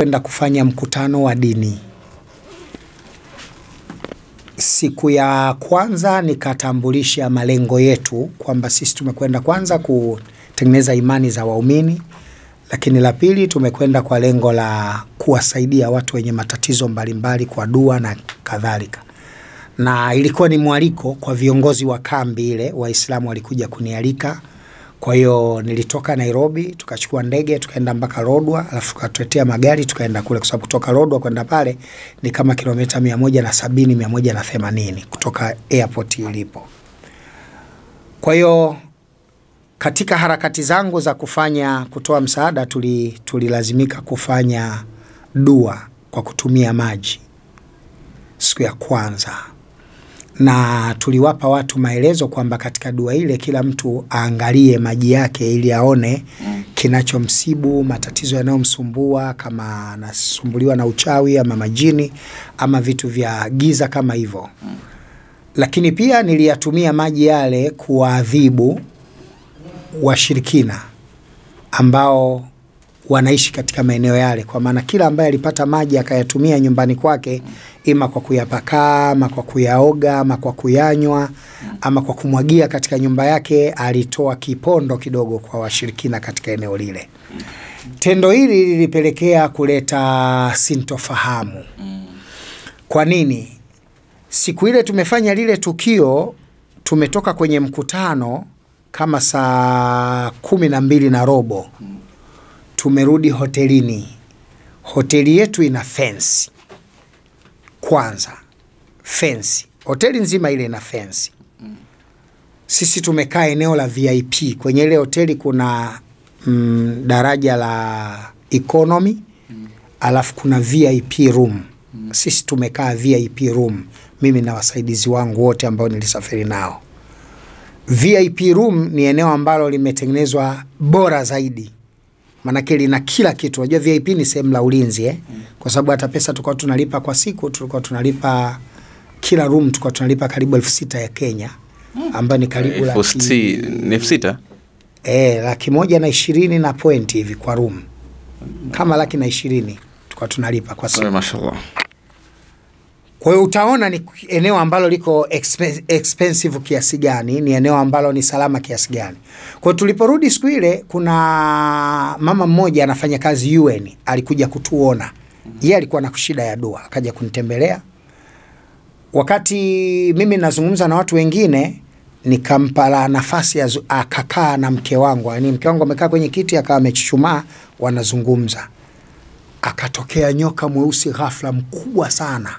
Kwenda kufanya mkutano wa dini. Siku ya kwanza nikatambulisha malengo yetu kwamba sisi tumekwenda kwanza kutengeneza imani za waumini, lakini la pili tumekwenda kwa lengo la kuwasaidia watu wenye matatizo mbalimbali kwa dua na kadhalika. Na ilikuwa ni mwaliko kwa viongozi wa kambi ile, Waislamu walikuja kunialika. Kwa hiyo nilitoka Nairobi, tukachukua ndege, tukaenda mpaka Lodwar, alafu tukatuletea magari, tukaenda kule kwa sababu kutoka Lodwar kwenda pale ni kama kilomita 170 180 kutoka airport ilipo. Kwa hiyo katika harakati zangu za kutoa msaada tulilazimika kufanya dua kwa kutumia maji siku ya kwanza. Na tuliwapa watu maelezo kwamba katika dua ile kila mtu aangalie maji yake ili aone kinachomsibu, matatizo yanayomsumbua, kama anasumbuliwa na uchawi ama majini ama vitu vya giza kama hivyo. Lakini pia niliyatumia maji yale kuadhibu washirikina ambao wanaishi katika maeneo yale, kwa maana kila ambaye alipata maji akayatumia nyumbani kwake, ima kwa kuyapaka, ama kwa kuyaoga, ama kwa kuyanywa, ama kwa kumwagia katika nyumba yake, alitoa kipondo kidogo kwa washirikina katika eneo lile. Tendo hili lilipelekea kuleta sintofahamu. Kwa nini? Siku ile tumefanya lile tukio, tumetoka kwenye mkutano kama saa 12:15. Tumerudi hotelini. Hoteli yetu ina fence. Kwanza, fence. Hoteli nzima ile ina fence. Sisi tumekaa eneo la VIP. Kwenye ile hoteli kuna daraja la economy, alafu kuna VIP room. Sisi tumekaa VIP room, mimi na wasaidizi wangu wote ambao nilisafiri nao. VIP room ni eneo ambalo limetengenezwa bora zaidi. Manake lina kila kitu. Unajua VIP ni sehemu la ulinzi kwa sababu hata pesa tulikuwa tunalipa kwa siku, tulikuwa tunalipa kila room tulikuwa tunalipa karibu 6,000 ya Kenya, ambayo ni karibu $6,000. 120 na point hivi kwa room. Kama 120 tulikuwa tunalipa kwa siku. Mashallah. Kwa hiyo utaona ni eneo ambalo liko expensive kiasi gani, ni eneo ambalo ni salama kiasi gani. Kwa hiyo tuliporudi siku ile, kuna mama mmoja anafanya kazi UN, alikuja kutuona. Yeye alikuwa na shida ya dua, akaja kunitembelea. Wakati mimi nazungumza na watu wengine, nikampa nafasi ya akakaa na mke wangu. Yaani mke wangu amekaa kwenye kiti, akawa amechuchumaa, wanazungumza. Akatokea nyoka mweusi ghafla mkubwa sana,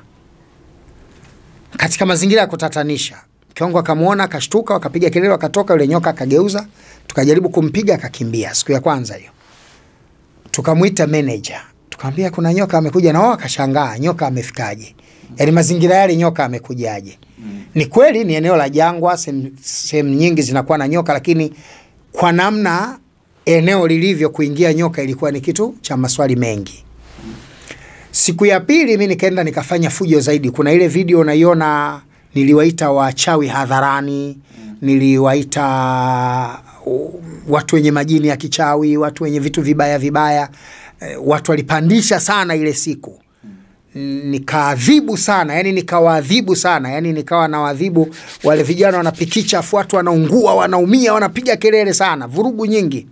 katika mazingira ya kutatanisha. Kiongo akamuona, akashtuka, akapiga kelele, akatoka yule nyoka, akageuza. Tukajaribu kumpiga, akakimbia. Siku ya kwanza hiyo tukamuita manager, tukamwambia kuna nyoka amekuja, na wao akashangaa nyoka amefikaje, yaani mazingira yale nyoka amekujaje. Ni kweli ni eneo la jangwa, sehemu nyingi zinakuwa na nyoka, lakini kwa namna eneo lilivyo, kuingia nyoka ilikuwa ni kitu cha maswali mengi. Siku ya pili mimi nikaenda nikafanya fujo zaidi. Kuna ile video unaiona, niliwaita wachawi hadharani, niliwaita watu wenye majini ya kichawi, watu wenye vitu vibaya vibaya. Watu walipandisha sana ile siku. Nikaadhibu sana, yani nikawaadhibu sana, yani nikawa na wadhibu wale vijana wanapikicha, watu wanaungua, wanaumia, wanapiga kelele sana, vurugu nyingi.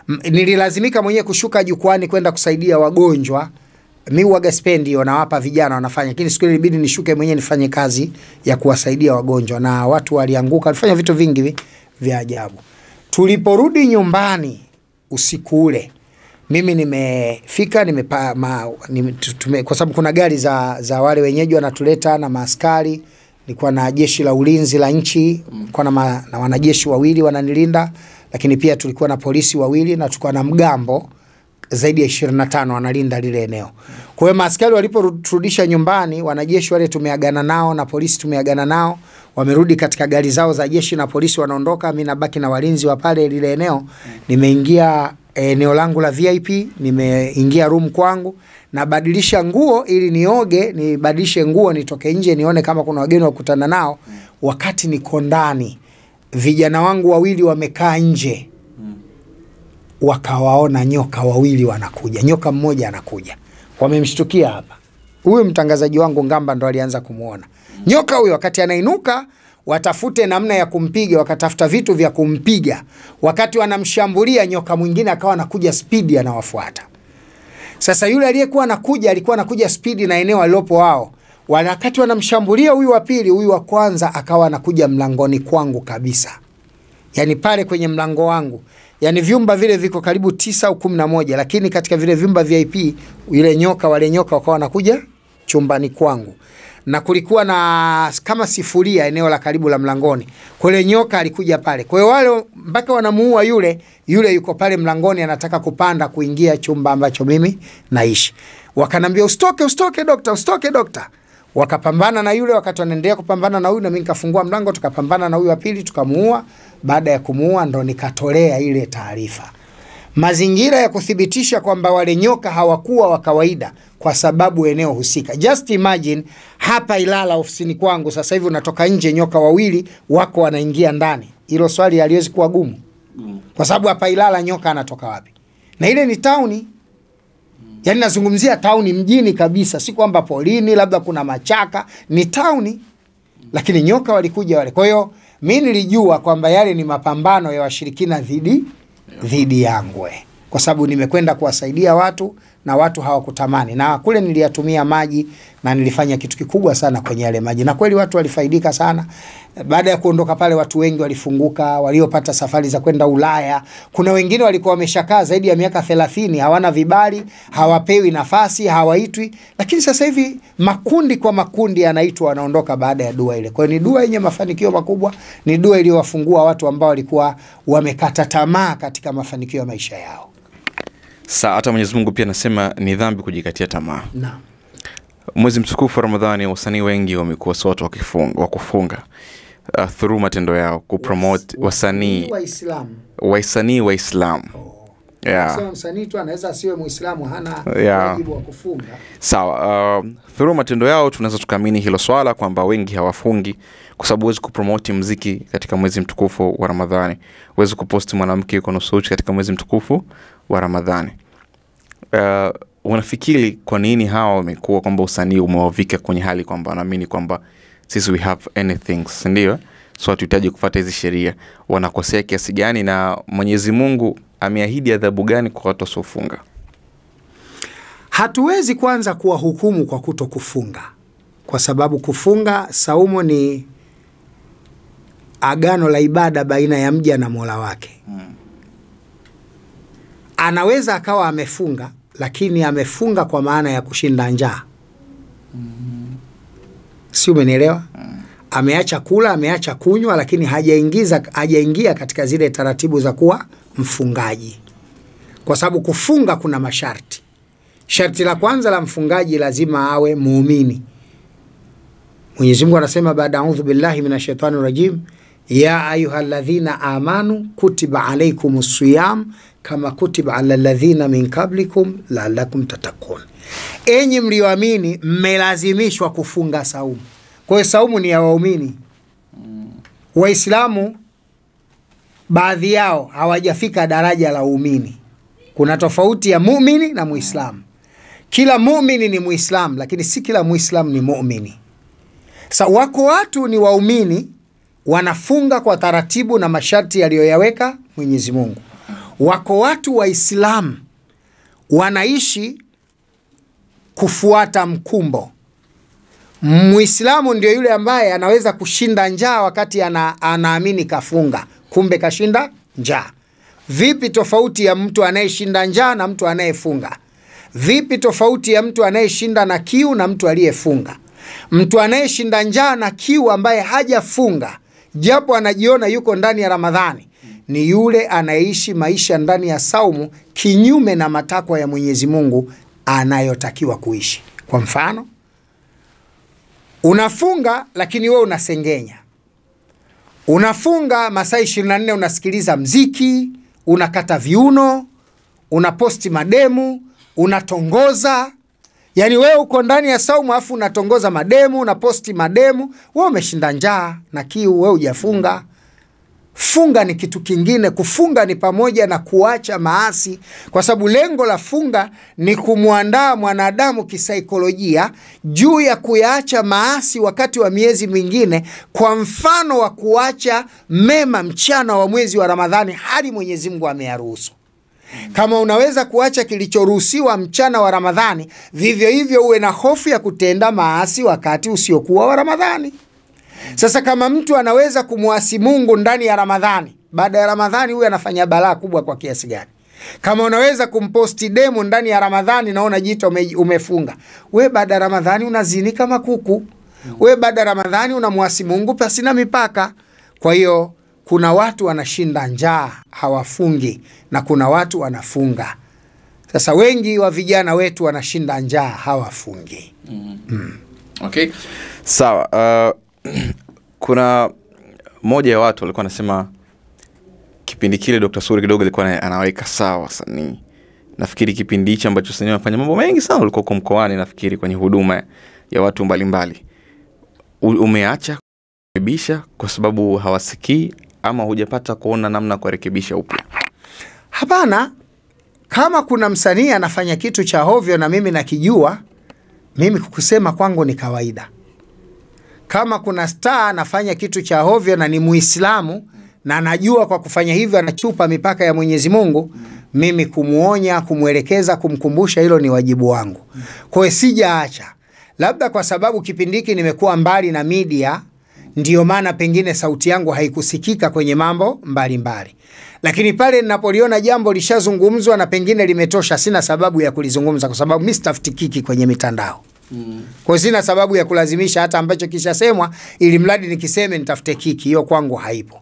Nililazimika mwenyewe kushuka jukwani kwenda kusaidia wagonjwa. Mimi huaga spendi nawapa vijana wanafanya, lakini siku ile ilibidi nishuke mwenyewe nifanye kazi ya kuwasaidia wagonjwa, na watu walianguka, walifanya vitu vingi vya ajabu. Tuliporudi nyumbani usiku ule, mimi nimefika, kwa sababu kuna gari za wale wenyeji wanatuleta na maaskari, nilikuwa na jeshi la ulinzi la nchi, kwa na wanajeshi wawili wananilinda, lakini pia tulikuwa na polisi wawili, na tulikuwa na mgambo zaidi ya 25 wanalinda lile eneo. Kwa hiyo maaskari waliporudisha nyumbani, wanajeshi wale tumeagana nao na polisi tumeagana nao, wamerudi katika gari zao za jeshi na polisi wanaondoka, mimi nabaki na walinzi wa pale lile eneo. Nimeingia eneo langu la VIP, nimeingia room kwangu, na badilisha nguo ili nioge, nibadilishe nguo nitoke nje nione kama kuna wageni wakutana nao. Wakati niko ndani, vijana wangu wawili wamekaa nje. wakawaona nyoka wawili wanakuja, nyoka mmoja anakuja. wamemshtukia hapa. Huyu mtangazaji wangu Ngamba ndo alianza kumuona. Nyoka huyo wakati anainuka, watafute namna ya kumpiga, wakatafuta vitu vya kumpiga. Wakati wanamshambulia, nyoka mwingine akawa anakuja speed anawafuata. Sasa yule aliyekuwa anakuja alikuwa anakuja speed na eneo alilopo wao. Wakati wanamshambulia huyu wa pili, huyu wa kwanza akawa anakuja mlangoni kwangu kabisa. Yani pale kwenye mlango wangu. Yani vyumba vile viko karibu 9 au 11, lakini katika vile vyumba VIP wale nyoka wakawa wanakuja chumbani kwangu. Na kulikuwa na kama sifuria eneo la karibu la mlangoni. Kwa ile nyoka alikuja pale. Kwa hiyo wale mpaka wanamuua yule yuko pale mlangoni anataka kupanda kuingia chumba ambacho mimi naishi. Wakanambia usitoke dokta. Wakapambana na yule, wakati wanaendelea kupambana na huyu na mimi nikafungua mlango, tukapambana na huyu wa pili tukamuua. Baada ya kumuua ndo nikatolea ile taarifa. Mazingira ya kuthibitisha kwamba wale nyoka hawakuwa wa kawaida kwa sababu eneo husika. Just imagine hapa Ilala ofisini kwangu sasa hivi unatoka nje nyoka wawili wako wanaingia ndani. Hilo swali haliwezi kuwa gumu. Kwa sababu hapa Ilala nyoka anatoka wapi? Na ile ni tauni. Yani nazungumzia tauni mjini kabisa, si kwamba polini labda kuna machaka, ni tauni. Lakini nyoka walikuja wale. Kwa hiyo mimi nilijua kwamba yale ni mapambano ya washirikina dhidi yangu. Kwa sababu nimekwenda kuwasaidia watu na watu hawakutamani. Na kule niliyatumia maji na nilifanya kitu kikubwa sana kwenye yale maji. Na kweli watu walifaidika sana. Baada ya kuondoka pale watu wengi walifunguka, waliopata safari za kwenda Ulaya. Kuna wengine walikuwa wameshakaa zaidi ya miaka 30, hawana vibali, hawapewi nafasi, hawaitwi. Lakini sasa hivi makundi kwa makundi yanaitwa wanaondoka baada ya dua ile. Kwa hiyo ni dua yenye mafanikio makubwa, ni dua iliyowafungua watu ambao walikuwa wamekata tamaa katika mafanikio ya maisha yao. Hata Mwenyezi Mungu pia anasema ni dhambi kujikatia tamaa. Naam. Mwezi mtukufu wa Ramadhani, wasanii wengi wamekuwa watu wa kufunga through matendo yao kupromote wasanii Waislamu. Yeah. Msanii tu anaweza asiwe Muislamu, hana wajibu wa kufunga. Sawa. Through matendo yao tunaweza tukaamini hilo swala kwamba wengi hawafungi kwa sababu huwezi kupromote muziki katika mwezi mtukufu wa Ramadhani. Huwezi kuposti mwanamke yuko nusu uchi katika mwezi mtukufu wa Ramadhani. Unafikiri kwa nini hawa wamekuwa kwamba usanii umewavika kwenye hali kwamba wanaamini kwamba sisi we have anything, ndio? So hatuhitaji kufuata hizi sheria. Wanakosea kiasi gani na Mwenyezi Mungu ameahidi adhabu gani kwa watu wasiofunga? Hatuwezi kwanza kuwahukumu kwa kutokufunga. Kwa sababu kufunga, saumu ni agano la ibada baina ya mja na Mola wake. Anaweza akawa amefunga, lakini amefunga kwa maana ya kushinda njaa. Si umenielewa? Ameacha kula, ameacha kunywa, lakini hajaingia katika zile taratibu za kuwa mfungaji. Kwa sababu kufunga kuna masharti. Sharti la kwanza la mfungaji lazima awe muumini. Mwenyezi Mungu anasema baada a'udhu billahi minashaitani rajim, ya ayyuhalladhina amanu kutiba alaykumus siyam kama kutiba alal ladhina min qablikum la'allakum tattaqun. Enyi mlioamini mmelazimishwa kufunga saumu. Kwa hiyo saumu ni ya waumini. Waislamu baadhi yao hawajafika daraja la uumini. Kuna tofauti ya muumini na muislamu. Kila muumini ni muislamu, lakini si kila muislamu ni muumini. Sasa wako watu ni waumini, wanafunga kwa taratibu na masharti yaliyoyaweka Mwenyezi Mungu. Wako watu waislamu wanaishi kufuata mkumbo. Muislamu ndio yule ambaye anaweza kushinda njaa wakati anaamini kafunga, kumbe kashinda njaa. Vipi tofauti ya mtu anayeshinda njaa na mtu anayefunga? Vipi tofauti ya mtu anayeshinda na kiu na mtu aliyefunga? Mtu anayeshinda njaa na kiu ambaye hajafunga, japo anajiona yuko ndani ya Ramadhani, ni yule anaishi maisha ndani ya saumu kinyume na matakwa ya Mwenyezi Mungu anayotakiwa kuishi. Kwa mfano, unafunga lakini wewe unasengenya. Unafunga masaa 24 unasikiliza mziki, unakata viuno, unaposti mademu, unatongoza. Yani wewe uko ndani ya saumu afu unatongoza mademu, unaposti mademu, wewe umeshinda njaa na kiu, wewe hujafunga. Funga ni kitu kingine. Kufunga ni pamoja na kuacha maasi, kwa sababu lengo la funga ni kumuandaa mwanadamu kisaikolojia juu ya kuyaacha maasi wakati wa miezi mingine, kwa mfano wa kuacha mema mchana wa mwezi wa Ramadhani hadi Mwenyezi Mungu ameyaruhusu. Kama unaweza kuacha kilichoruhusiwa mchana wa Ramadhani, vivyo hivyo uwe na hofu ya kutenda maasi wakati usiokuwa wa Ramadhani. Sasa kama mtu anaweza kumuasi Mungu ndani ya Ramadhani, baada ya Ramadhani huyu anafanya balaa kubwa kwa kiasi gani? Kama unaweza kumposti demo ndani ya Ramadhani na unajita umefunga, we baada ya Ramadhani unazini kama kuku. We baada ya Ramadhani unamuasi Mungu pasina mipaka. Kwa hiyo kuna watu wanashinda njaa hawafungi, na kuna watu wanafunga. Sasa wengi wa vijana wetu wanashinda njaa hawafungi. Okay. Sawa. Kuna moja ya watu walikuwa wanasema kipindi kile Dr. Suri kidogo alikuwa anaweka sawa wasanii. Nafikiri kipindi hicho ambacho wasanii wanafanya mambo mengi sana, walikuwa kwa mkoani, nafikiri kwenye huduma ya watu mbalimbali. Umeacha kurekebisha kwa sababu hawasikii, ama hujapata kuona namna kurekebisha upya? Hapana. Kama kuna msanii anafanya kitu cha hovyo na mimi nakijua, mimi kukusema kwangu ni kawaida. Kama kuna star anafanya kitu cha hovyo na ni Muislamu na anajua kwa kufanya hivyo anachupa mipaka ya Mwenyezi Mungu, mimi kumuonya, kumuelekeza, kumkumbusha, hilo ni wajibu wangu. Kwa hiyo sijaacha. Labda kwa sababu kipindi hiki nimekuwa mbali na media, ndiyo maana pengine sauti yangu haikusikika kwenye mambo mbalimbali. Lakini pale ninapoliona jambo lishazungumzwa na pengine limetosha, sina sababu ya kulizungumza, kwa sababu mimi sitafutikiki kwenye mitandao. Kwa sina sababu ya kulazimisha hata ambacho kishasemwa ili mradi nikiseme nitafute kiki. Hiyo kwangu haipo.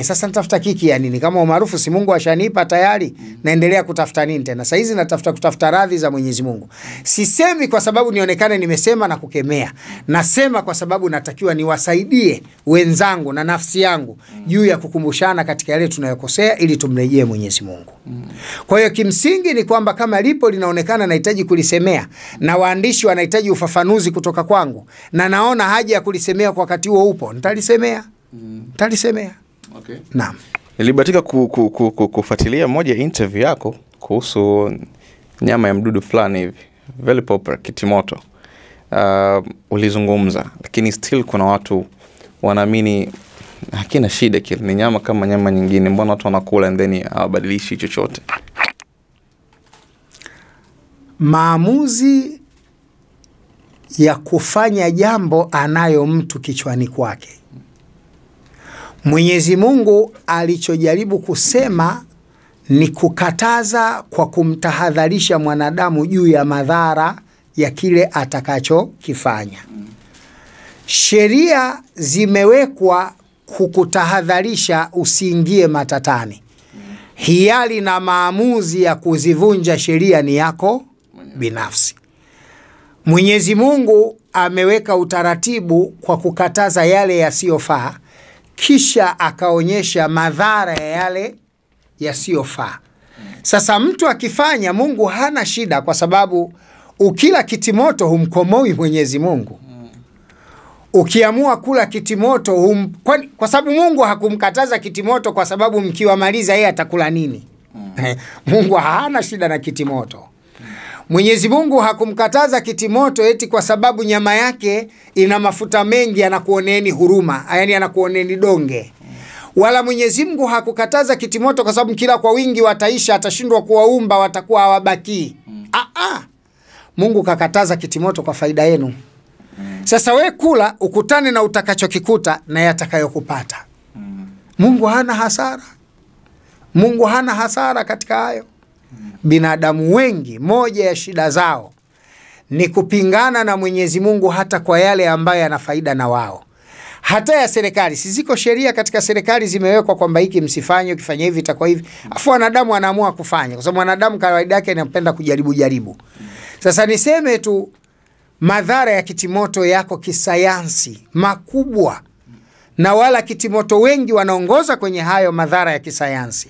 Sasa nitafuta kiki ya nini? Kama umaarufu si Mungu ashanipa tayari, naendelea kutafuta nini tena? Sasa hizi kutafuta radhi za Mwenyezi Mungu. Sisemi kwa sababu nionekane nimesema na kukemea. Nasema kwa sababu natakiwa niwasaidie wenzangu na nafsi yangu juu ya kukumbushana katika yale tunayokosea ili tumrejee Mwenyezi Mungu. Kwa hiyo kimsingi ni kwamba kama lipo linaonekana nahitaji kulisemea, na waandishi wanahitaji ufafanuzi kutoka kwangu, na naona haja ya kulisemea kwa wakati huo upo, nitalisemea. Okay. Naam. Nilibahatika kufuatilia moja interview yako kuhusu nyama ya mdudu fulani hivi, very popular, kitimoto. Ulizungumza, lakini still kuna watu wanaamini hakina shida, kile ni nyama kama nyama nyingine, mbona watu wanakula and then hawabadilishi chochote? Maamuzi ya kufanya jambo anayo mtu kichwani kwake. Mwenyezi Mungu alichojaribu kusema ni kukataza kwa kumtahadharisha mwanadamu juu ya madhara ya kile atakacho kifanya. Sheria zimewekwa kukutahadharisha usiingie matatani. Hiari na maamuzi ya kuzivunja sheria ni yako binafsi. Mwenyezi Mungu ameweka utaratibu kwa kukataza yale yasiyofaa, kisha akaonyesha madhara ya yale yasiyofaa. Sasa mtu akifanya, Mungu hana shida, kwa sababu ukila kitimoto humkomoi Mwenyezi Mungu. Ukiamua kula kitimoto kwa sababu Mungu hakumkataza kitimoto kwa sababu mkiwamaliza yeye atakula nini? Mungu hana shida na kitimoto. Mwenyezi Mungu hakumkataza kitimoto eti kwa sababu nyama yake ina mafuta mengi anakuoneni huruma, yani anakuoneni donge. Wala Mwenyezi Mungu hakukataza kitimoto kwa sababu kila kwa wingi wataisha, atashindwa kuwaumba, watakuwa hawabaki. Mungu kakataza kitimoto kwa faida yenu. Sasa we kula ukutane na utakachokikuta na yatakayokupata. Mungu hana hasara. Mungu hana hasara katika hayo. Binadamu wengi, moja ya shida zao ni kupingana na Mwenyezi Mungu hata kwa yale ambayo yana faida na wao. Hata ya serikali, ziko sheria katika serikali zimewekwa kwamba hiki msifanye, ukifanya hivi itakuwa hivi. Afu wanadamu anaamua kufanya, kwa sababu wanadamu kawaida yake anapenda kujaribu. Sasa niseme tu madhara ya kitimoto yako kisayansi makubwa, na wala kitimoto wengi wanaongoza kwenye hayo madhara ya kisayansi.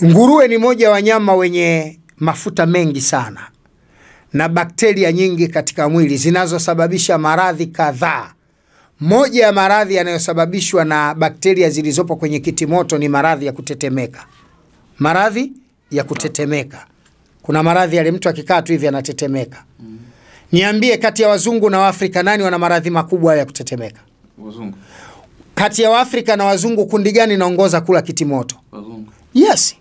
Nguruwe ni moja wanyama wenye mafuta mengi sana na bakteria nyingi katika mwili zinazosababisha maradhi kadhaa. moja ya maradhi yanayosababishwa na bakteria zilizopo kwenye kitimoto ni maradhi ya kutetemeka. Maradhi ya kutetemeka. Kuna maradhi yale mtu akikaa tu hivi anatetemeka. Niambie, kati ya wazungu na Waafrika nani wana maradhi makubwa ya kutetemeka? Wazungu. Kati ya Waafrika na wazungu kundi gani naongoza kula kitimoto? Wazungu. Yes.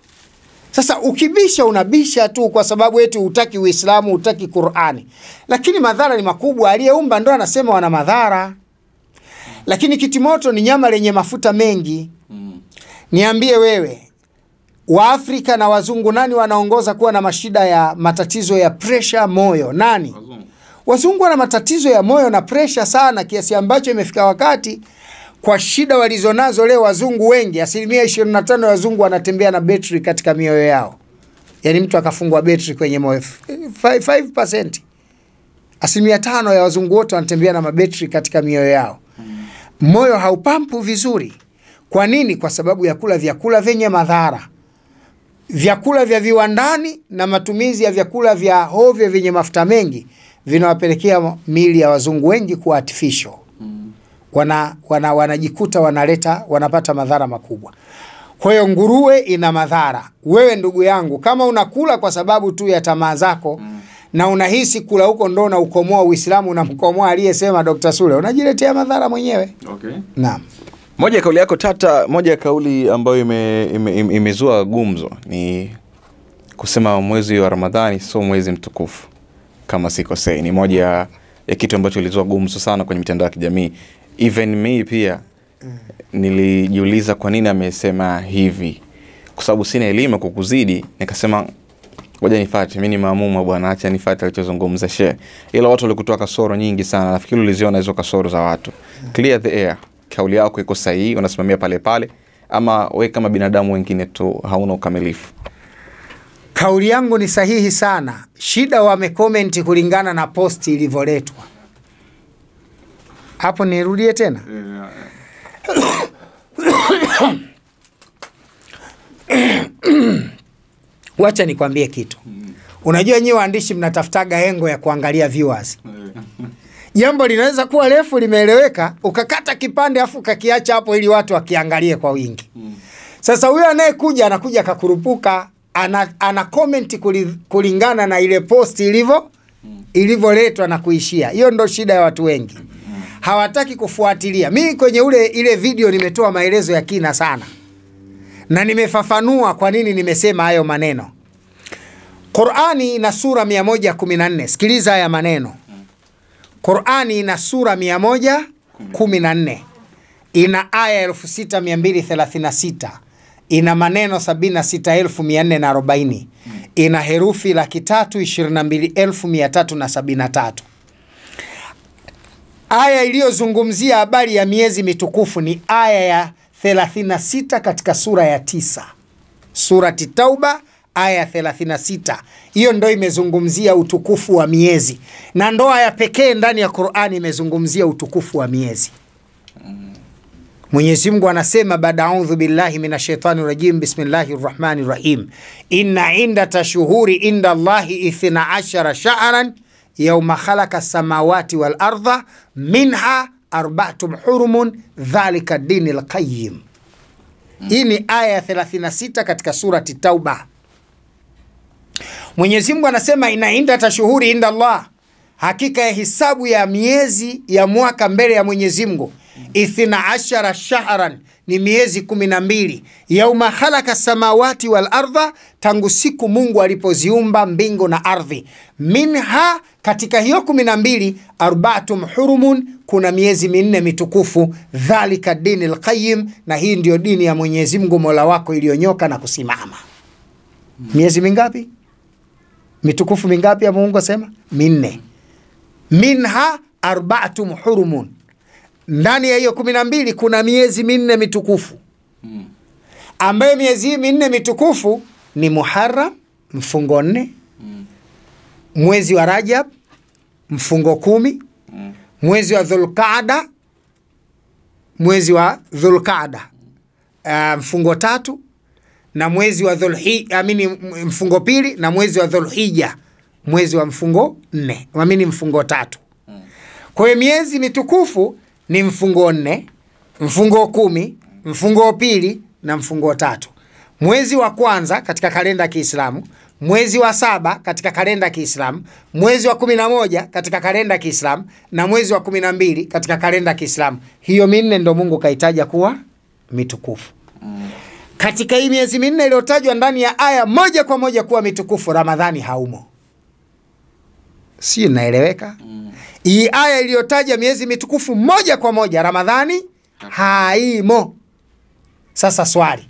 Sasa ukibisha unabisha tu kwa sababu eti hutaki Uislamu, hutaki Qur'ani. Lakini madhara ni makubwa. Aliyeumba ndo anasema wana madhara. Lakini kitimoto ni nyama lenye mafuta mengi. Niambie wewe, Waafrika na wazungu nani wanaongoza kuwa na mashida ya matatizo ya pressure moyo? Nani? Wazungu wana matatizo ya moyo na pressure sana, kiasi ambacho imefika wakati kwa shida walizonazo leo wazungu wengi, 25% ya wazungu wanatembea na betri katika mioyo yao. Yaani mtu akafungwa betri kwenye moyo. 5%. 5% ya wazungu wote wanatembea na mabetri katika mioyo yao. Moyo haupampu vizuri. Kwa nini? Kwa sababu ya kula vyakula vyenye madhara. Vyakula vya viwandani na matumizi ya vyakula vya hovyo vyenye mafuta mengi vinawapelekea miili ya wazungu wengi kuwa artificial. Wanajikuta wanapata madhara makubwa. Kwa hiyo nguruwe ina madhara. Wewe ndugu yangu, kama unakula kwa sababu tu ya tamaa zako na unahisi kula huko ndo na ukomoa Uislamu, unamkomoa aliyesema Dr. Sule, unajiletea madhara mwenyewe. Okay. Naam. Moja ya kauli yako tata, moja ya kauli ambayo imezua gumzo ni kusema mwezi wa Ramadhani sio mwezi mtukufu, kama sikosei. Ni moja ya kitu ambacho ilizua gumzo sana kwenye mitandao ya kijamii. Even me pia nilijiuliza kwa nini amesema hivi. Kwa sababu sina elimu kukuzidi, nikasema ngoja nifuate, mimi ni maamumu bwana, acha nifuate alichozungumza shehe. Ila watu walikutoa kasoro nyingi sana. Nafikiri uliziona hizo kasoro za watu. Clear the air. Kauli yako iko sahihi, unasimamia pale pale, ama wewe kama binadamu wengine tu hauna ukamilifu? Kauli yangu ni sahihi sana. Shida wamecomment kulingana na posti ilivyoletwa. Hapo nirudie tena. Wacha nikwambie kitu. Unajua nyinyi waandishi mnatafutaga hengo ya kuangalia viewers. Jambo linaweza kuwa refu limeeleweka, ukakata kipande afu kakiacha hapo ili watu wakiangalie kwa wingi. Sasa huyo anayekuja anakuja kakurupuka, ana comment kulingana na ile post ilivyoletwa na kuishia. Hiyo ndo shida ya watu wengi. Hawataki kufuatilia. Mimi kwenye ile video nimetoa maelezo ya kina sana. Na nimefafanua kwa nini nimesema hayo maneno. Qur'ani ina sura 114. Sikiliza haya maneno. Qur'ani ina sura 114. Ina aya 6236. Ina maneno 76440. Ina herufi 322,373. Aya iliyozungumzia habari ya miezi mitukufu ni aya ya 36 katika sura ya 9. Surati Tauba aya 36. Hiyo ndo imezungumzia utukufu wa miezi. Na ndo aya pekee ndani ya Qur'ani imezungumzia utukufu wa miezi. Mwenyezi Mungu anasema baada a'udhu billahi minashaitani rajim bismillahir rahmanir rahim. Inna indata shuhuri inda Allahi 12 shahran yawma khalaqa samawati wal ardha minha arba'atun hurumun dhalika dinil qayyim. Hii ni aya 36 katika surati Tauba. Mwenyezi Mungu anasema ina indata shuhuri inda Allah, hakika ya hisabu ya miezi ya mwaka mbele ya Mwenyezi Mungu 12 shahran, ni miezi 12. Yauma khalaqa samawati wal ardha, tangu siku Mungu alipoziumba mbingu na ardhi. Minha, katika hiyo 12, arba'atun hurumun, kuna miezi 4 mitukufu. Dhalika dinil qayyim, na hii ndio dini ya Mwenyezi Mungu Mola wako iliyonyoka na kusimama. Miezi mingapi? Mitukufu mingapi ya Mungu asema? 4. Minha arba'atun hurumun, ndani ya hiyo 12 kuna miezi 4 mitukufu. Ambayo miezi 4 mitukufu ni Muharram, mfungo 4. Mwezi wa Rajab, mfungo 10. Mwezi wa Dhulqaada, mfungo 3. Na mwezi wa mfungo 2, na mwezi wa Dhulhijja, mwezi wa mfungo 4, mfungo 3. Kwa hiyo miezi mitukufu ni mfungo 4, mfungo 10, mfungo pili na mfungo 3. Mwezi wa kwanza katika kalenda ya Kiislamu, mwezi wa 7 katika kalenda ya Kiislamu, mwezi wa 11 katika kalenda ya Kiislamu na mwezi wa 12 katika kalenda ya Kiislamu. Hiyo minne ndo Mungu kaitaja kuwa mitukufu. Katika hii miezi minne iliyotajwa ndani ya aya moja kwa moja kuwa mitukufu, Ramadhani haumo. Si inaeleweka? Hii aya iliyotaja miezi mitukufu moja kwa moja, Ramadhani haimo. Sasa swali,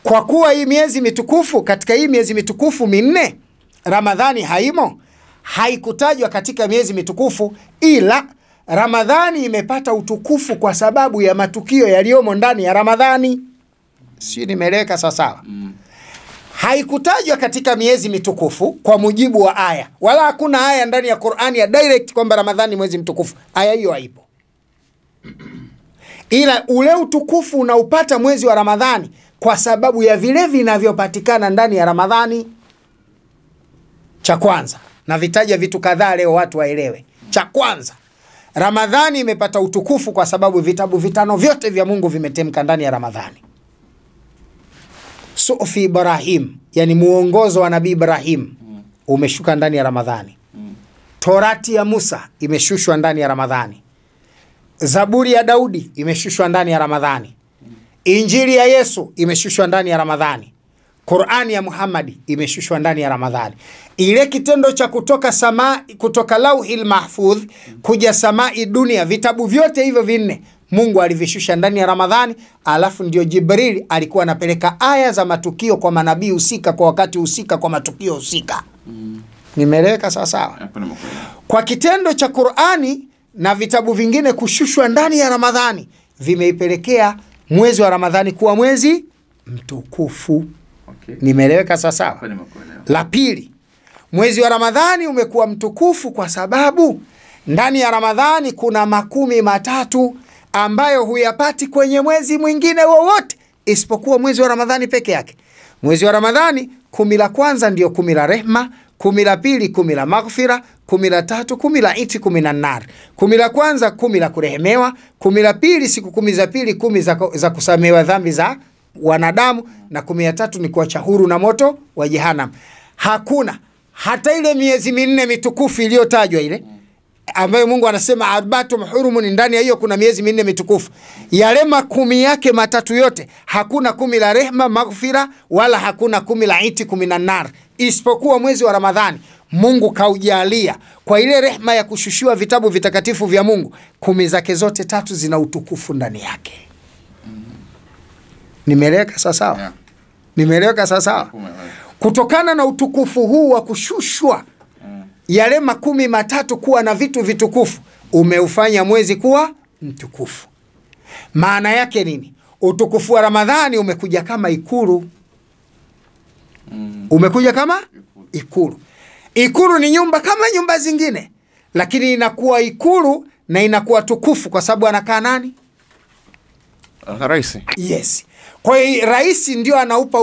kwa kuwa hii miezi mitukufu, katika hii miezi mitukufu minne Ramadhani haimo, haikutajwa katika miezi mitukufu, ila Ramadhani imepata utukufu kwa sababu ya matukio yaliyomo ndani ya Ramadhani. Si nimeleka sawa? Haikutajwa katika miezi mitukufu kwa mujibu wa aya. Wala hakuna aya ndani ya Qur'ani ya direct kwamba Ramadhani mwezi mtukufu. Aya hiyo haipo. Ila ule utukufu unaupata mwezi wa Ramadhani kwa sababu ya vile vinavyopatikana ndani ya Ramadhani. Cha kwanza, na vitaja vitu kadhaa leo watu waelewe. Cha kwanza, Ramadhani imepata utukufu kwa sababu vitabu 5 vyote vya Mungu vimetemka ndani ya Ramadhani. Sufi Ibrahim, yani muongozo wa Nabii Ibrahim, umeshuka ndani ya Ramadhani. Torati ya Musa imeshushwa ndani ya Ramadhani. Zaburi ya Daudi imeshushwa ndani ya Ramadhani. Injili ya Yesu imeshushwa ndani ya Ramadhani. Qur'ani ya Muhammad imeshushwa ndani ya Ramadhani. Ile kitendo cha kutoka Lauhil Mahfudh kuja samai dunia, vitabu vyote hivyo 4 Mungu alivishusha ndani ya Ramadhani, alafu ndio Jibril alikuwa anapeleka aya za matukio kwa manabii husika kwa wakati husika kwa matukio husika. Nimeleka sawa? Kwa kitendo cha Qur'ani na vitabu vingine kushushwa ndani ya Ramadhani, vimeipelekea mwezi wa Ramadhani kuwa mwezi mtukufu. Nimeleweka sawa? La pili, mwezi wa Ramadhani umekuwa mtukufu kwa sababu ndani ya Ramadhani kuna 13 ambayo huyapati kwenye mwezi mwingine wowote isipokuwa mwezi wa Ramadhani peke yake. Mwezi wa Ramadhani 10 la kwanza ndio 10 la rehma, 10 la pili 10 la maghfira, 10 la tatu 10 la iti 10 na nar. 10 la kwanza 10 la kurehemewa, 10 la pili siku 10 za pili 10 za kusamehewa dhambi za wanadamu, na 10 ya tatu ni kuacha huru na moto wa jehanamu. Hakuna hata ile miezi minne mitukufu iliyotajwa ile ambayo Mungu anasema arbatum hurumun, ndani ya hiyo kuna miezi minne mitukufu. Yale 10 yake 3 yote hakuna 10 la rehma maghfira, wala hakuna 10 la iti 10 na nar, isipokuwa mwezi wa Ramadhani. Mungu kaujalia kwa ile rehma ya kushushiwa vitabu vitakatifu vya Mungu, 10 zake zote 3 zina utukufu ndani yake. Nimeleka sawa? Yeah. Nimeleka sawa? Kutokana na utukufu huu wa kushushwa yale 13 kuwa na vitu vitukufu, umeufanya mwezi kuwa mtukufu. Maana yake nini? Utukufu wa Ramadhani umekuja kama ikulu. Umekuja kama ikulu. Ikulu ni nyumba kama nyumba zingine, lakini inakuwa ikulu na inakuwa tukufu kwa sababu anakaa nani? Rais. Yes. Kwa hiyo rais ndio anaipa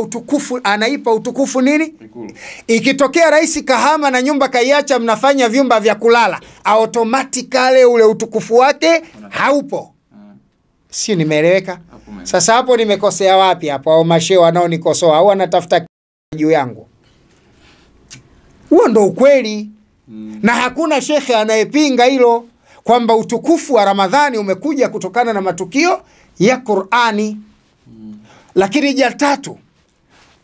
utukufu nini? Ikulu. Ikitokea rais kahama na nyumba kaiacha mnafanya vyumba vya kulala, automatically ule utukufu wake haupo. Si nimeeleweka? Sasa hapo nimekosea wapi hapo? Au mashehe wanaonikosoa au wanatafuta juu yangu? Huo ndo ukweli. Na hakuna shekhe anayepinga hilo kwamba utukufu wa Ramadhani umekuja kutokana na matukio ya Qur'ani. Lakini ja tatu,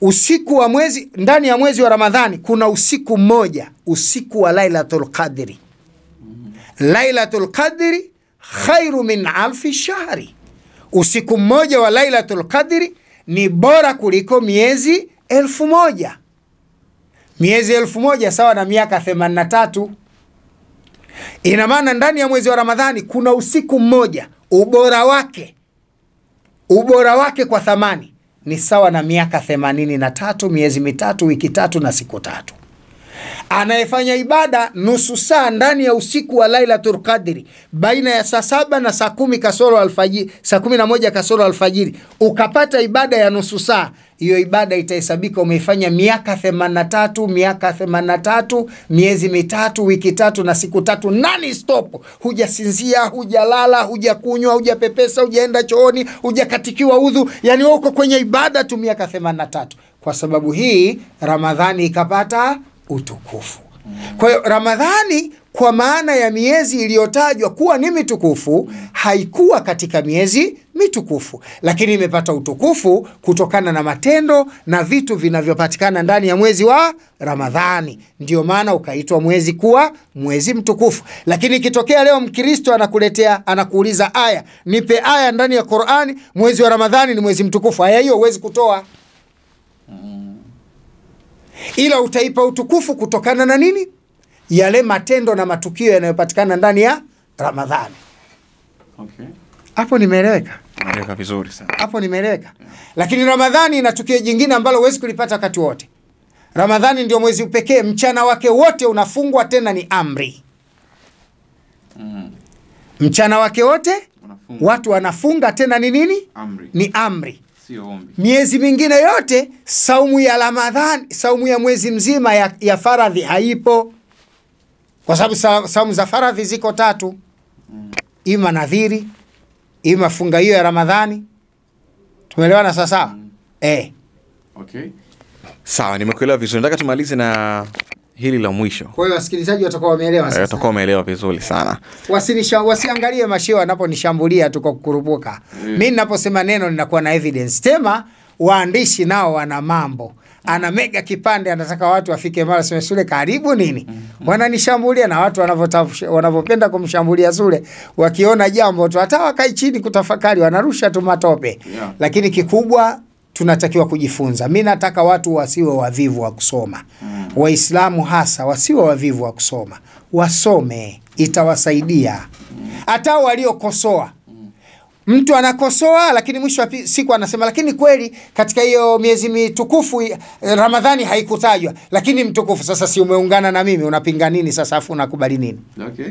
usiku wa mwezi, ndani ya mwezi wa Ramadhani kuna usiku mmoja, usiku wa Lailatul Qadri. Lailatul Qadri khairu min alfi shahri. Usiku mmoja wa Lailatul Qadri ni bora kuliko miezi 1000. Miezi 1000 sawa na miaka 83. Ina maana ndani ya mwezi wa Ramadhani kuna usiku mmoja, ubora wake kwa thamani ni sawa na miaka 83, miezi 3, wiki 3 na siku 3. Anayefanya ibada nusu saa ndani ya usiku wa Lailatul Qadri baina ya saa 7 na saa 10 kasoro alfajiri, saa 11 kasoro alfajiri, ukapata ibada ya nusu saa, hiyo ibada itahesabika umeifanya miaka 83, miaka 83, miezi mitatu, wiki tatu na siku tatu, nani stop. Hujasinzia, hujalala, hujakunywa, hujapepesa, hujaenda chooni, hujakatikiwa udhu. Yani uko kwenye ibada tu miaka 83. Kwa sababu hii Ramadhani ikapata utukufu. Kwa hiyo Ramadhani kwa maana ya miezi iliyotajwa kuwa ni mitukufu haikuwa katika miezi mitukufu, lakini imepata utukufu kutokana na matendo na vitu vinavyopatikana ndani ya mwezi wa Ramadhani. Ndio maana ukaitwa mwezi kuwa mwezi mtukufu. Lakini ikitokea leo Mkristo anakuuliza aya, nipe aya ndani ya Qur'ani mwezi wa Ramadhani ni mwezi mtukufu, aya hiyo huwezi kutoa. Ila utaipa utukufu kutokana na nini? Yale matendo na matukio yanayopatikana ndani ya Ramadhani. Okay. Hapo nimeeleweka? Nimeeleweka vizuri sana. Hapo nimeeleweka. Lakini Ramadhani ina tukio jingine ambalo huwezi kulipata wakati wote. Ramadhani ndio mwezi pekee mchana wake wote unafungwa, tena ni amri. Mchana wake wote watu wanafunga, tena ni nini? Amri. Ni amri. Miezi mingine yote saumu ya Ramadhani, saumu ya mwezi mzima ya faradhi haipo. Kwa sababu saumu za faradhi ziko 3. Ima nadhiri, ima funga hiyo ya Ramadhani. Tumeelewana sasa? Okay. Sawa, nimekuelewa vizuri. Nataka tumalize na hili la mwisho. Kwa hiyo wasikilizaji watakuwa wameelewa sasa. Watakuwa wameelewa vizuri sana. Wasiangalie mashewa wanaponishambulia tu kwa kukurupuka. Mimi ninaposema neno ninakuwa na evidence. Tema waandishi nao wana mambo. Ana mega kipande, anataka watu wafike mara sema Sule karibu nini. Wananishambulia, na watu wanavyopenda kumshambulia Sule wakiona jambo tu hata wakai chini kutafakari wanarusha tu matope. Lakini kikubwa tunatakiwa kujifunza. Mimi nataka watu wasiwe wavivu wa kusoma. Waislamu hasa wasiwe wavivu wa kusoma. Wasome, itawasaidia. Hata waliokosoa. Mtu anakosoa lakini mwisho wa siku anasema lakini kweli katika hiyo miezi mitukufu Ramadhani haikutajwa, lakini mtukufu. Sasa si umeungana na mimi, unapinga nini sasa afu unakubali nini? Okay.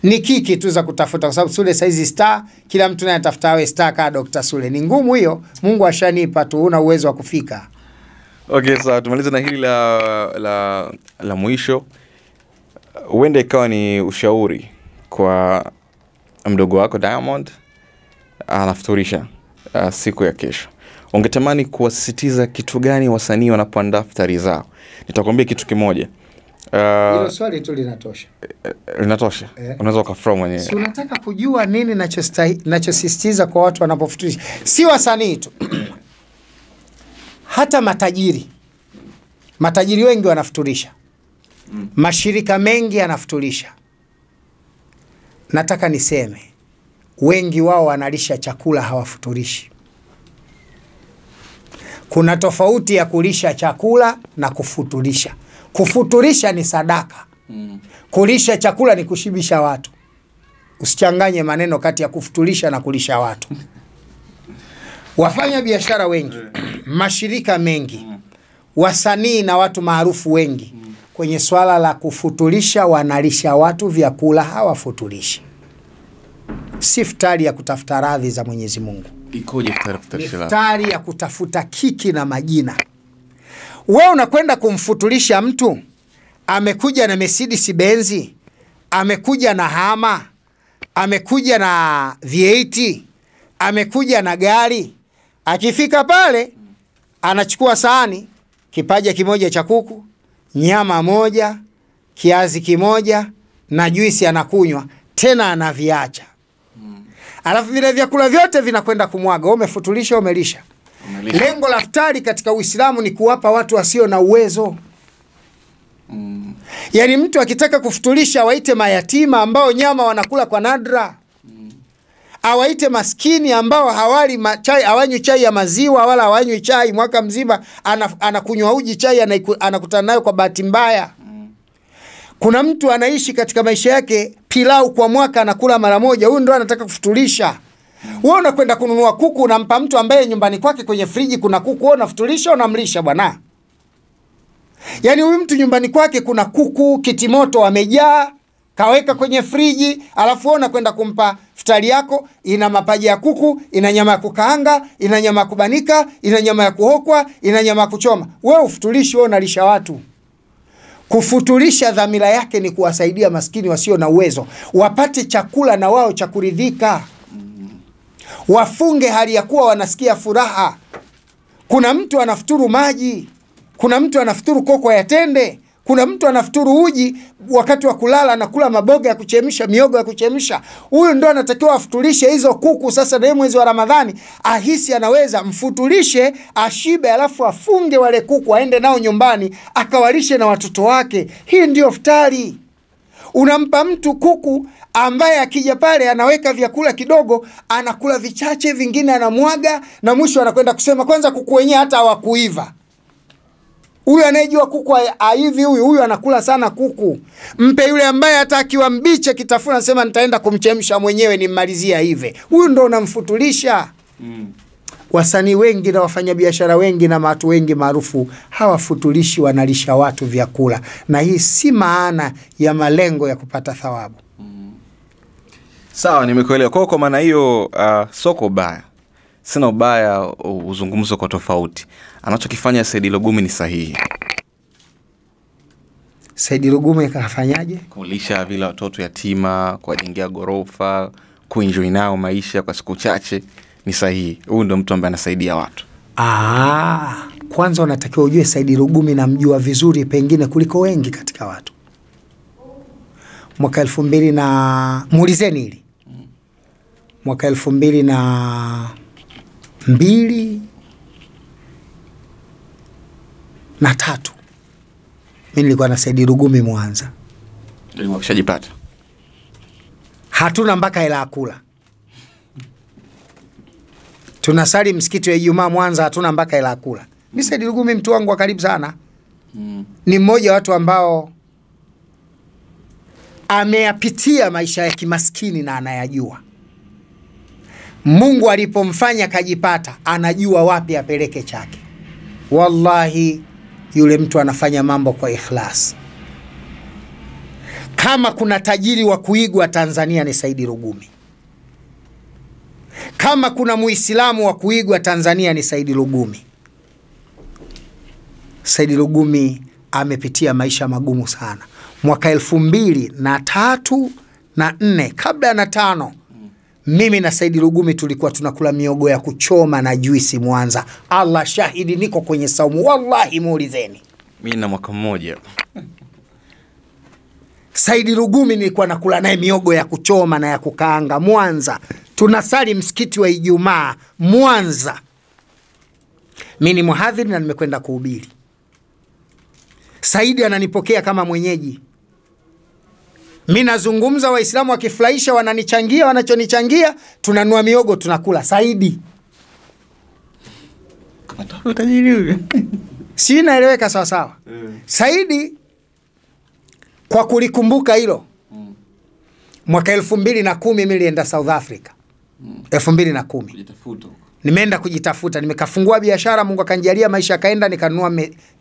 Ni kiki tu za kutafuta, kwa sababu Sule saizi star, kila mtu naye anatafuta awe star kama Dr. Sule. Ni ngumu hiyo, Mungu ashanipa tu, una uwezo wa kufika. Okay, so tumalize na hili la mwisho. Uende ikawa ni ushauri kwa mdogo wako Diamond anafuturisha siku ya kesho. Ungetamani kuwasisitiza kitu gani wasanii wanapoandaa iftari zao? Nitakwambia kitu kimoja. Hilo swali tu linatosha. Linatosha? Unaweza ukafrom mwenyewe. Si unataka kujua nini nachosisitiza kwa watu wanapofuturisha? Si wasanii tu. Hata matajiri. Matajiri wengi wanafuturisha. Mashirika mengi yanafuturisha. Nataka niseme wengi wao wanalisha chakula, hawafuturishi. Kuna tofauti ya kulisha chakula na kufuturisha. Kufuturisha ni sadaka. Kulisha chakula ni kushibisha watu. Usichanganye maneno kati ya kufuturisha na kulisha watu. Wafanya biashara wengi, mashirika mengi, wasanii na watu maarufu wengi, kwenye swala la kufuturisha wanalisha watu vyakula, hawafuturishi. Si iftari ya kutafuta radhi za Mwenyezi Mungu. Ikoje iftari ya kutafuta kiki na majina. Wewe unakwenda kumfuturisha mtu, amekuja na Mercedes Benz, amekuja na Hama, amekuja na V8, amekuja na gari. Akifika pale, anachukua sahani, kipaja kimoja cha kuku, nyama moja, kiazi kimoja, na juisi anakunywa, tena anaviacha. Alafu vile vyakula vyote vinakwenda kumwaga. Umefutulisha, umelisha. Lengo la iftari katika Uislamu ni kuwapa watu wasio na uwezo. Yani mtu akitaka kufutulisha waite mayatima ambao nyama wanakula kwa nadra. Awaite maskini ambao hawali chai, hawanywi chai ya maziwa wala hawanywi chai mwaka mzima, anakunywa uji chai anakutana nayo kwa bahati mbaya. Kuna mtu anaishi katika maisha yake pilau kwa mwaka anakula mara moja, huyu ndo anataka kufutulisha. Wewe unakwenda kununua kuku, unampa mtu ambaye nyumbani kwake kwenye friji kuna kuku, wewe unafutulisha, unamlisha bwana. Yani huyu mtu nyumbani kwake kuna kuku kitimoto amejaa, kaweka kwenye friji, alafu wewe unakwenda kumpa futari yako ina mapaja ya kuku, ina nyama ya kukaanga, ina nyama ya kubanika, ina nyama ya kuhokwa, ina nyama ya kuchoma. Wewe ufutulishi, wewe unalisha watu. Kufutulisha dhamira yake ni kuwasaidia maskini wasio na uwezo wapate chakula na wao cha kuridhika. Wafunge hali ya kuwa wanasikia furaha. Kuna mtu anafuturu maji, kuna mtu anafuturu koko ya tende, kuna mtu anafuturu uji, wakati wa kulala anakula maboga ya kuchemsha, miogo ya kuchemsha. Huyu ndo anatakiwa afutulishe hizo kuku. Sasa na mwezi wa Ramadhani ahisi anaweza, mfutulishe ashibe, alafu afunge wale kuku aende nao nyumbani akawalishe na watoto wake. Hii ndio iftari. Unampa mtu kuku ambaye akija pale anaweka vyakula kidogo, anakula vichache, vingine anamwaga, na mwisho anakwenda kusema kwanza kuku wenyewe hata hawakuiva. Huyu anayejua kuku hivi, huyu anakula sana kuku. Mpe yule ambaye hata akiwa mbiche kitafuna anasema nitaenda kumchemsha mwenyewe nimmalizia hivi. Huyu ndo unamfutulisha. Wasanii wengi na wafanyabiashara wengi na watu wengi maarufu hawafutulishi, wanalisha watu vyakula, na hii si maana ya malengo ya kupata thawabu. Sawa, nimekuelewa. Kwa maana hiyo soko baya. Sina ubaya, uzungumzo kwa tofauti. Anachokifanya Said Lugumi ni sahihi. Said Lugumi kafanyaje? Kulisha vile watoto yatima, kuwajengea gorofa, kuenjoy nao maisha kwa siku chache ni sahihi. Huyu ndio mtu ambaye anasaidia watu. Kwanza unatakiwa ujue Said Lugumi namjua vizuri pengine kuliko wengi katika watu. Mwaka 2000 na muulizeni hili. Mwaka 2002 na 3 mimi nilikuwa na Said Lugumi Mwanza. Ndio ukishajipata. Hatuna mpaka hela kula. Tunasali msikiti wa Ijumaa Mwanza, hatuna mpaka hela kula. Mimi Said Lugumi mtu wangu wa karibu sana. Ni mmoja wa watu ambao ameyapitia maisha ya kimaskini na anayajua. Mungu alipomfanya kajipata, anajua wapi apeleke chake. Wallahi yule mtu anafanya mambo kwa ikhlas. Kama kuna tajiri wa kuigwa Tanzania ni Said Lugumi. Kama kuna Muislamu wa kuigwa Tanzania ni Said Lugumi. Said Lugumi amepitia maisha magumu sana. Mwaka 2003 na 4 kabla na 5 mimi na Said Lugumi tulikuwa tunakula miogo ya kuchoma na juisi Mwanza. Allah shahidi, niko kwenye saumu, wallahi muulizeni. Mimi na mwaka mmoja. Said Lugumi nilikuwa nakula naye miogo ya kuchoma na ya kukaanga Mwanza. Tunasali msikiti wa Ijumaa Mwanza. Mimi ni muhadhiri na nimekwenda kuhubiri. Said ananipokea kama mwenyeji. Mimi nazungumza, Waislamu wakifurahisha wananichangia, wanachonichangia tunanua miogo tunakula. Said. Kama tajiri. Si naeleweka sawa sawa? Said kwa kulikumbuka hilo. Mwaka 2010 mimi nilienda South Africa. 2010. Kujitafuta. Nimeenda kujitafuta, nimekafungua biashara, Mungu akanijalia maisha kaenda, nikanunua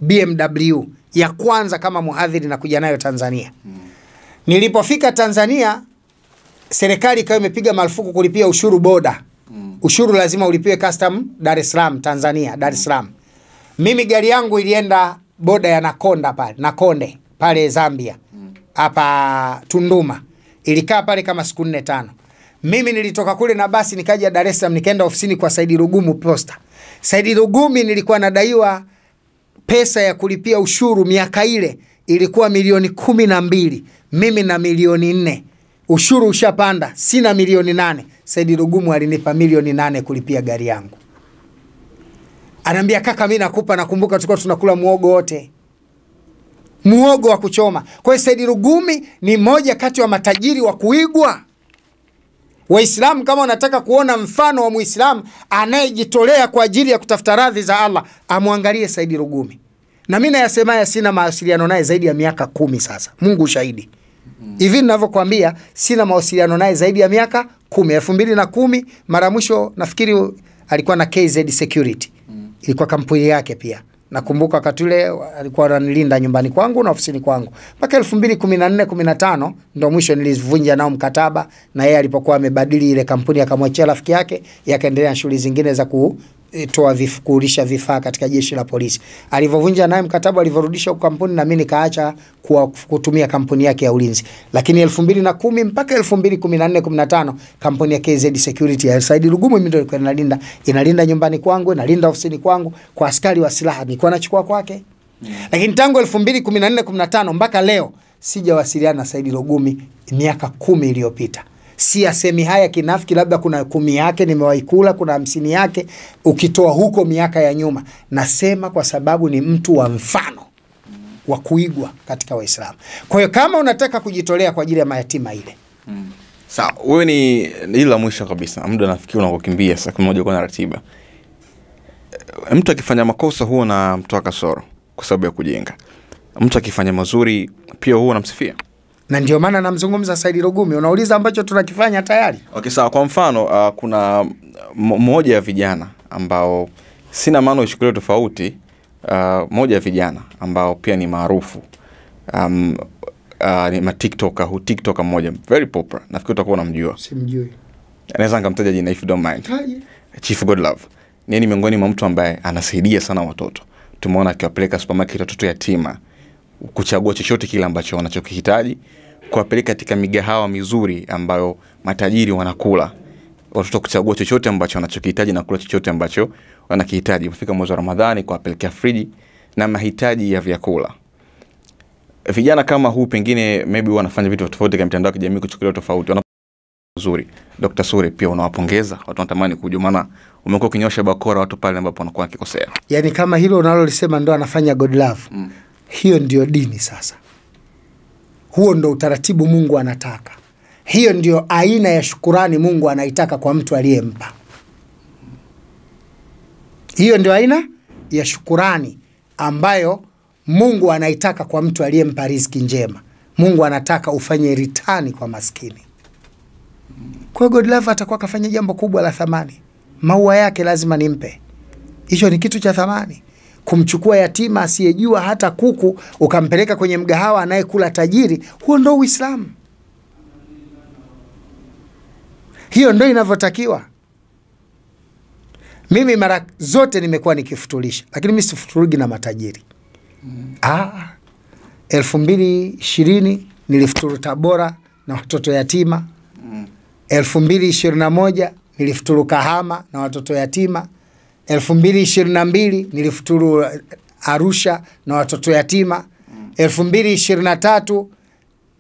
BMW ya kwanza kama muhadhiri na kuja nayo Tanzania. Nilipofika Tanzania, serikali ikawa imepiga marufuku kulipia ushuru boda. Ushuru lazima ulipiwe custom Dar es Salaam, Tanzania, Dar es Salaam. Mimi gari yangu ilienda boda ya Nakonde pale Zambia. Hapa Tunduma. Ilikaa pale kama siku 4-5. Mimi nilitoka kule na basi nikaja Dar es Salaam, nikaenda ofisini kwa Said Lugumi Posta. Said Lugumi nilikuwa nadaiwa pesa ya kulipia ushuru miaka ile ilikuwa milioni 12, mimi na milioni 4. Ushuru ushapanda, sina milioni 8. Said Lugumi alinipa milioni 8 kulipia gari yangu. Ananiambia kaka, mimi nakupa, nakumbuka tulikuwa tunakula muogo wote. Muogo wa kuchoma. Kwa hiyo Said Lugumi ni moja kati wa matajiri wa kuigwa. Waislamu kama unataka kuona mfano wa Muislamu anayejitolea kwa ajili ya kutafuta radhi za Allah, amwangalie Said Lugumi. Na mimi nayasema sina mawasiliano naye zaidi ya miaka 10 sasa. Mungu shahidi. Hivi ninavyokuambia sina mawasiliano naye zaidi ya miaka 10. 2010 mara mwisho nafikiri alikuwa na KZ Security. Ilikuwa kampuni yake pia. Nakumbuka wakati ule alikuwa ananilinda nyumbani kwangu na ofisini kwangu. Mpaka 2014 15 ndio mwisho nilivunja nao mkataba, na yeye alipokuwa amebadili ile kampuni akamwachia rafiki yake, yakaendelea na shughuli zingine za kuulisha vifaa katika jeshi la polisi. Alivovunja naye mkataba, alivorudisha kampuni, na mimi nikaacha kutumia kampuni yake ya ulinzi. Lakini 2010 mpaka 2014 15 kampuni ya KZ Security ya Said Lugumu mimi ndio nilikuwa inalinda nyumbani kwangu, inalinda ofisini kwangu kwa askari wa silaha nilikuwa nachukua kwake. Lakini tangu 2014 15 mpaka leo sijawasiliana na Said Lugumu, miaka 10 iliyopita. Si asemi haya kinafiki, labda kuna 10 yake nimewaikula, kuna 50 yake ukitoa huko miaka ya nyuma. Nasema kwa sababu ni mtu wa mfano wa kuigwa katika Waislamu. Kwa hiyo kama unataka kujitolea kwa ajili ya mayatima ile. Sawa, wewe ni ila mwisho kabisa. Muda nafikiri unakokimbia saa 11 kwa ratiba. Mtu akifanya makosa huwa na mtoa kasoro kwa sababu ya kujenga. Mtu akifanya mazuri pia huwa namsifia. Na ndio maana namzungumza Said Lugumu. Unauliza ambacho tunakifanya tayari. Okay, sawa. Kwa mfano kuna mmoja ya vijana ambao sina maana ushukulie tofauti, moja ya vijana ambao pia ni maarufu, ni TikToker mmoja very popular. Nafikiri utakuwa unamjua. Simjui. Naweza nikamtaja jina if you don't mind. Chief Godlove. Ni miongoni mwa mtu ambaye anasaidia sana watoto. Tumeona akiwapeleka supermarket watoto yatima, kuchagua chochote kile ambacho wanachokihitaji, kuwapeleka katika migahawa mizuri ambayo matajiri wanakula, watoto kuchagua chochote ambacho wanachokihitaji na kula chochote ambacho wanakihitaji. Kufika mwezi wa Ramadhani kuwapelekea friji na mahitaji ya vyakula. Vijana kama huu pengine maybe wanafanya vitu tofauti katika mitandao ya kijamii kuchukulia tofauti. Nzuri. Dr. Sure pia unawapongeza, watu wanatamani kujua, maana umekuwa ukinyosha bakora watu pale ambapo wanakuwa wakikosea. Yaani kama hilo unalolisema ndo anafanya Godlove. Hiyo ndio dini sasa. Huo ndo utaratibu Mungu anataka. Hiyo ndio aina ya shukurani Mungu anaitaka kwa mtu aliyempa. Hiyo ndio aina ya shukurani ambayo Mungu anaitaka kwa mtu aliyempa riziki njema. Mungu anataka ufanye ritani kwa maskini. Kwa Godlove atakuwa kafanya jambo kubwa la thamani. Maua yake lazima nimpe. Hicho ni kitu cha thamani. Kumchukua yatima asiyejua hata kuku ukampeleka kwenye mgahawa anayekula tajiri, huo ndo Uislamu. Hiyo ndo inavyotakiwa. Mimi mara zote nimekuwa nikifutulisha, lakini mimi sifuturugi na matajiri. 2020 nilifuturu Tabora na watoto yatima. 2021 nilifuturu Kahama na watoto yatima. 2022 nilifuturu Arusha na watoto yatima. 2023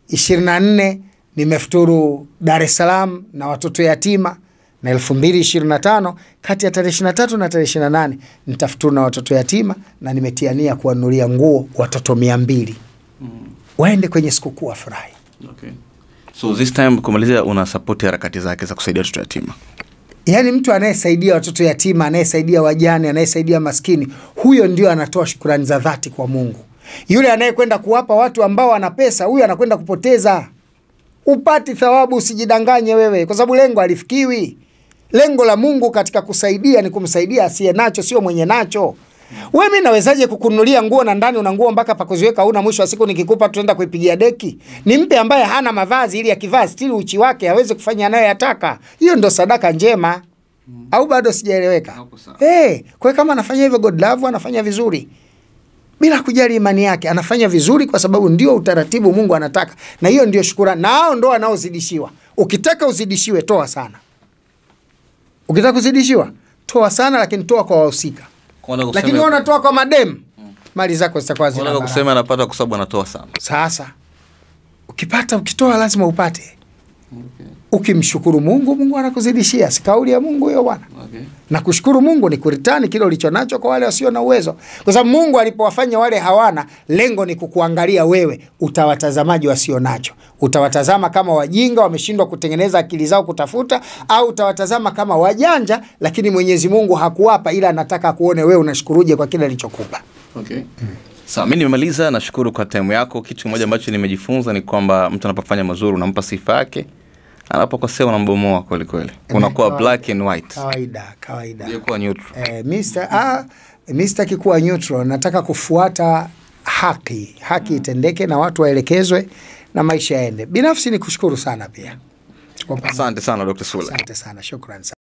24 nimefuturu Dar es Salaam na watoto yatima. Na 2025 kati ya tarehe 23 na tarehe 28 nitafuturu na watoto yatima, na nimetiania kuwanunulia nguo watoto 200. Waende kwenye sikukuu wafurahi. Okay. So this time kumalizia, una support harakati zake za kusaidia watoto yatima. Yaani mtu anayesaidia watoto yatima, anayesaidia wajane, anayesaidia maskini, huyo ndio anatoa shukrani za dhati kwa Mungu. Yule anayekwenda kuwapa watu ambao wana pesa, huyo anakwenda kupoteza. Upati thawabu, usijidanganye wewe, kwa sababu lengo alifikiwi. Lengo la Mungu katika kusaidia ni kumsaidia asiye nacho, sio mwenye nacho. Wewe mimi nawezaje kukununulia nguo na ndani una nguo mpaka pa kuziweka, una mwisho wa siku nikikupa tuenda kuipigia deki? Nimpe ambaye hana mavazi ili akivaa stili uchi wake aweze kufanya nayo yataka. Hiyo ndo sadaka njema. Au bado sijaeleweka? Kwa kama anafanya hivyo Godlove anafanya vizuri. Bila kujali imani yake, anafanya vizuri kwa sababu ndio utaratibu Mungu anataka. Na hiyo ndio shukrani. Nao ndo anaozidishiwa. Ukitaka uzidishiwe, toa sana. Ukitaka kuzidishiwa, toa sana, lakini toa kwa wahusika. Lakini unatoa kwa madem, mali zako zitakuwa zina. Unataka kusema anapata kwa sababu anatoa sana. Sasa ukitoa lazima upate. Ukimshukuru Mungu, Mungu anakuzidishia. Si kauli ya Mungu hiyo bwana. Na kushukuru Mungu ni kuritani kile ulicho nacho kwa wale wasio na uwezo. Kwa sababu Mungu alipowafanya wale hawana, lengo ni kukuangalia wewe, utawatazamaji wasio nacho. Utawatazama kama wajinga wameshindwa kutengeneza akili zao kutafuta, au utawatazama kama wajanja lakini Mwenyezi Mungu hakuwapa, ila anataka kuone wewe unashukuruje kwa kile alichokupa. Sawa, mimi nimemaliza. Nashukuru kwa time yako. Kitu kimoja ambacho nimejifunza ni kwamba mtu anapofanya mazuri unampa sifa yake, anapokosea unambomoa kweli kweli. Unakuwa black and white. Kawaida. Unakuwa neutral. Mimi sitaki kuwa neutral, nataka kufuata haki. Haki itendeke na watu waelekezwe na maisha yaende. Binafsi nikushukuru sana pia. Asante sana Dr. Sule. Asante sana, shukrani sana.